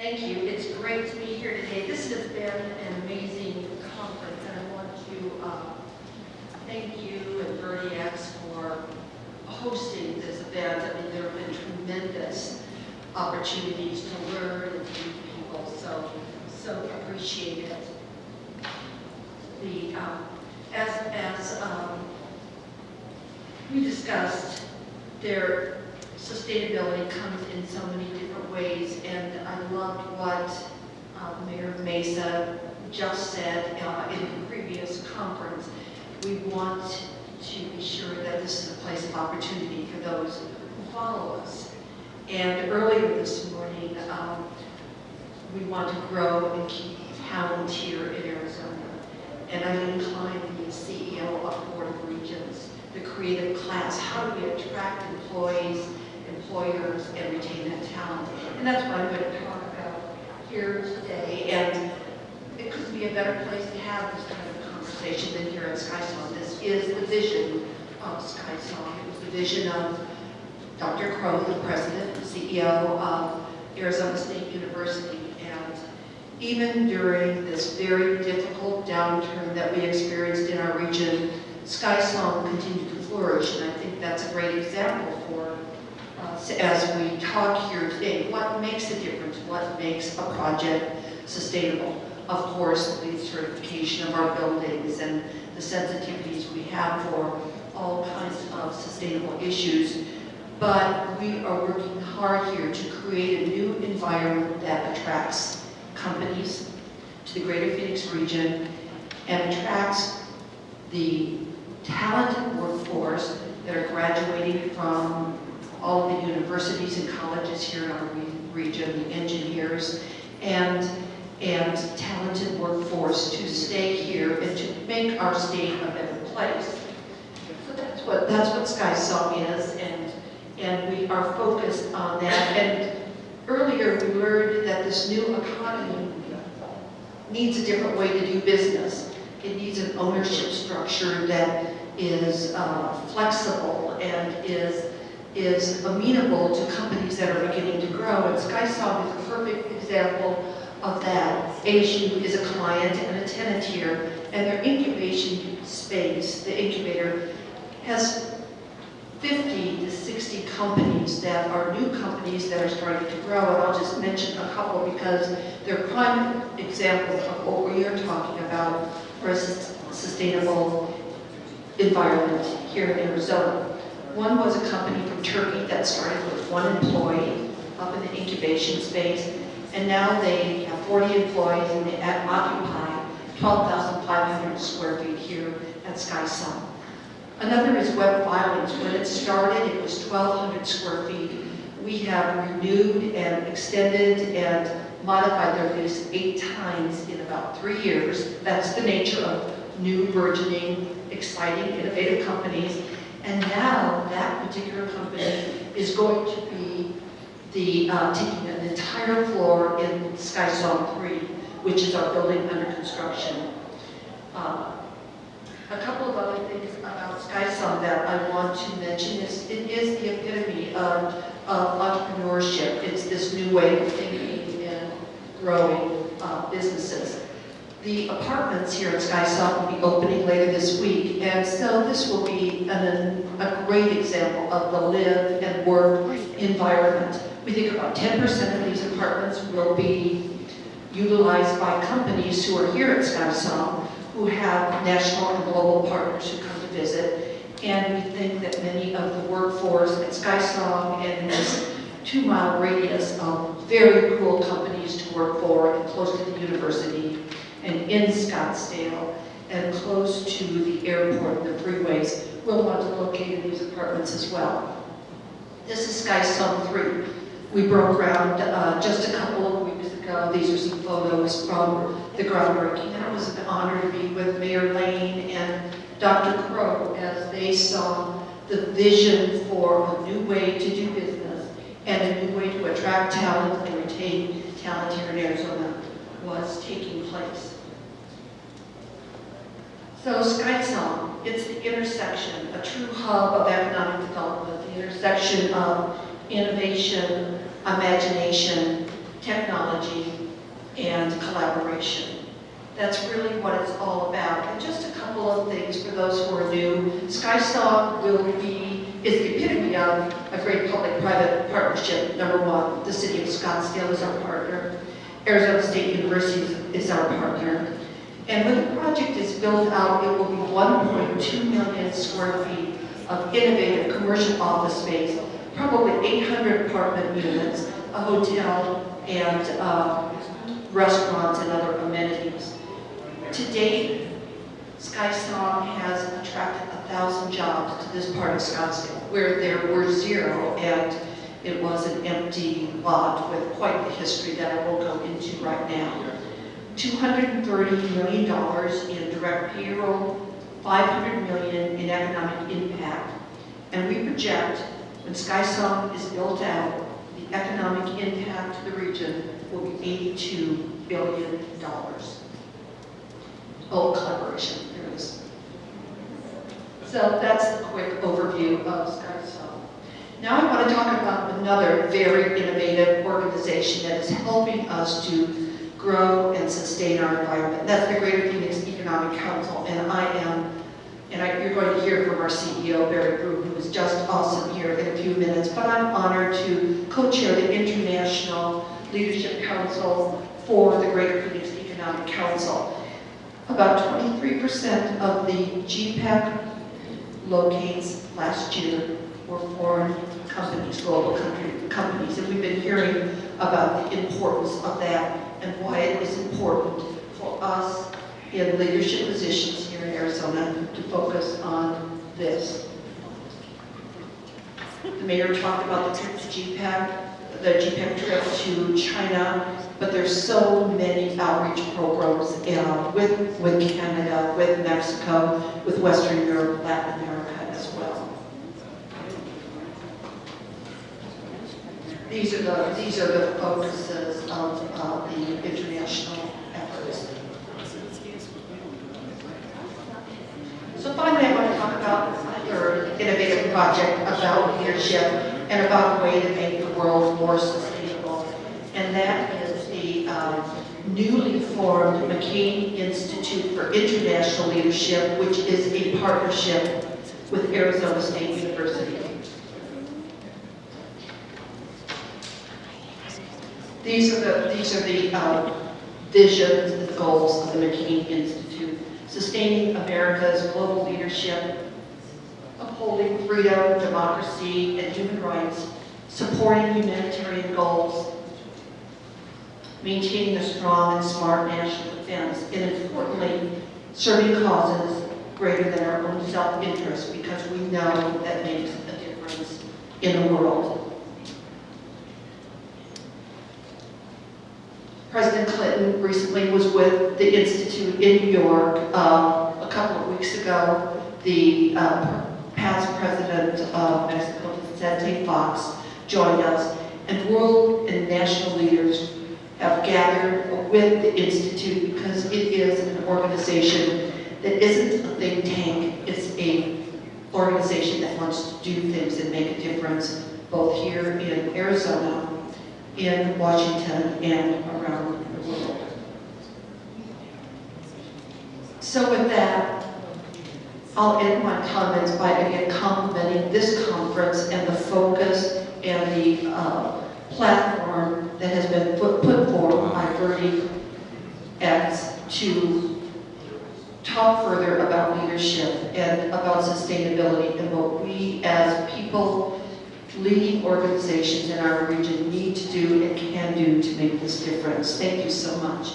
Thank you. It's great to be here today. This has been an amazing conference, and I want to thank you and VerdeX for hosting this event. I mean, there have been tremendous opportunities to learn and to meet people, so appreciate it. As we discussed, their sustainability comes in so many different ways, and I loved what Mayor Mesa just said in the previous conference. We want to be sure that this is a place of opportunity for those who follow us. And earlier this morning, we want to grow and keep talent here in Arizona. And I'm inclined to be the CEO of Board of Regents, the creative class. How do we attract employees, employers, and retain that talent? And that's what I'm going to talk about here today. And it couldn't be a better place to have this kind of conversation than here at SkySong. This is the vision of SkySong. It was the vision of Dr. Crow, the president and CEO of Arizona State University. And even during this very difficult downturn that we experienced in our region, SkySong continued to flourish. And I think that's a great example for as we talk here today. What makes a difference? What makes a project sustainable? Of course, the certification of our buildings and the sensitivities we have for all kinds of sustainable issues. But we are working hard here to create a new environment that attracts companies to the greater Phoenix region and attracts the talented workforce that are graduating from all of the universities and colleges here in our region, the engineers, and talented workforce to stay here and to make our state a better place. So that's what SkySong is, and we are focused on that. And earlier we learned that this new economy needs a different way to do business. It needs an ownership structure that is flexible and is amenable to companies that are beginning to grow. And SkySong is a perfect example of that. ASU is a client and a tenant here, and their incubation space, the incubator, has 50 to 60 companies that are new companies that are starting to grow. And I'll just mention a couple because they're prime examples of what we are talking about for a sustainable environment here in Arizona. One was a company from Turkey that started with one employee up in the incubation space, and now they have 40 employees and they occupy 12,500 square feet here at SkySong. Another is Web Filings. When it started, it was 1,200 square feet. We have renewed and extended and modified their lease 8 times in about 3 years. That's the nature of new, burgeoning, exciting, innovative companies. And now that particular company is going to be taking an entire floor in SkySong 3, which is our building under construction. A couple of other things about SkySong that I want to mention is it is the epitome of entrepreneurship. It's this new way of thinking and growing businesses. The apartments here at SkySong will be opening later this week, and so this will be a great example of the live and work environment. We think about 10% of these apartments will be utilized by companies who are here at SkySong, who have national and global partners who come to visit, and we think that many of the workforce at SkySong and in this 2-mile radius of very cool companies to work for and close to the university and in Scottsdale and close to the airport and the freeways will want to locate in these apartments as well. This is SkySong 3. We broke ground just a couple of weeks ago. These are some photos from the groundbreaking. And it was an honor to be with Mayor Lane and Dr. Crow as they saw the vision for a new way to do business and a new way to attract talent and retain talent here in Arizona was taking place. So SkySong, it's the intersection, a true hub of economic development, the intersection of innovation, imagination, technology, and collaboration. That's really what it's all about. And just a couple of things for those who are new. SkySong is the epitome of a great public-private partnership. Number one, the city of Scottsdale is our partner. Arizona State University is our partner. And when the project is built out, it will be 1.2 million square feet of innovative commercial office space, probably 800 apartment units, a hotel, and restaurants and other amenities. To date, SkySong has attracted 1,000 jobs to this part of Scottsdale, where there were 0, and it was an empty lot with quite the history that I won't go into right now. $230 million in direct payroll, $500 million in economic impact, and we project when SkySong is built out, the economic impact to the region will be $82 billion. Oh, collaboration, there it is. So that's the quick overview of SkySong. Now I want to talk about another very innovative organization that is helping us to grow and sustain our environment. That's the Greater Phoenix Economic Council, and you're going to hear from our CEO, Barry Brew, who is just awesome here in a few minutes, but I'm honored to co-chair the International Leadership Council for the Greater Phoenix Economic Council. About 23% of the GPEC locates last year were foreign companies, global companies, and we've been hearing about the importance of that and why it is important for us in leadership positions here in Arizona to focus on this. The mayor talked about the trip to GPEC, the GPEC trip to China, but there's so many outreach programs with Canada, with Mexico, with Western Europe, Latin America as well. These are the focuses of the international efforts. So finally, I want to talk about another innovative project about leadership and about a way to make the world more sustainable. And that is the newly formed McCain Institute for International Leadership, which is a partnership with Arizona State University. These are the visions and goals of the McCain Institute: sustaining America's global leadership, upholding freedom, democracy, and human rights, supporting humanitarian goals, maintaining a strong and smart national defense, and importantly, serving causes greater than our own self-interest, because we know that makes a difference in the world. President Clinton recently was with the Institute in New York. A couple of weeks ago, the past president of Mexico, Vicente Fox, joined us, and world and national leaders have gathered with the Institute because it is an organization that isn't a think tank. It's an organization that wants to do things and make a difference, both here in Arizona, in Washington, and around the world. So with that, I'll end my comments by again complimenting this conference and the focus and the platform that has been put forward by VerdeX to talk further about leadership and about sustainability and what we as people leading organizations in our region need to do and can do to make this difference. Thank you so much.